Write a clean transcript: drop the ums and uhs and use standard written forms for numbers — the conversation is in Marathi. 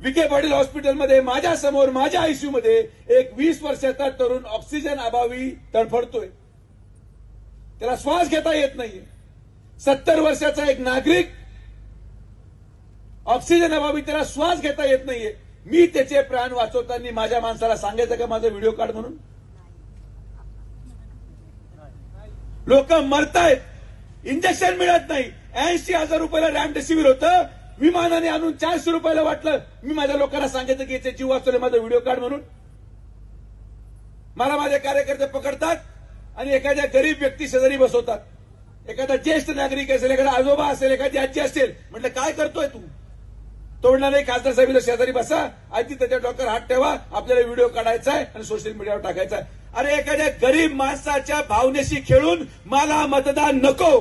विखे पाटील हॉस्पिटलमध्ये माझ्या समोर माझ्या आयसीयू मध्ये एक 20 वर्षाचा तरुण ऑक्सिजन अभावी तडफडतोय, त्याला श्वास घेता येत नाहीये. 70 वर्षाचा एक नागरिक ऑक्सिजन अभावी त्याला श्वास घेता येत नाहीये. मी त्याचे प्राण वाचवताना माझ्या माणसाला सांगायचं का माझा व्हिडिओ काढ म्हणून? लोक मरतायत, इंजेक्शन मिळत नाही. 80,000 रुपयाला रॅमडेसिवीर होतं, विमानाने आणून 400 रुपयाला वाटलं. मी माझ्या लोकांना सांगायचं की याचे जीव वाचवले, माझा व्हिडिओ काढ म्हणून. मला माझे कार्यकर्ते पकडतात आणि एखाद्या गरीब व्यक्ती शेजारी बसवतात. एखादा ज्येष्ठ नागरिक असेल, एखादा आजोबा असेल, एखादी आजी असेल, म्हटलं काय करतोय तू? तो म्हणणार नाही, खासदार साहेबांना शेजारी बसा, आधी त्याच्या डोक्यावर हात ठेवा, आपल्याला व्हिडिओ काढायचा आहे आणि सोशल मीडियावर टाकायचा आहे. अरे एखाद्या गरीब माणसाच्या भावनेशी खेळून मला मतदान नको.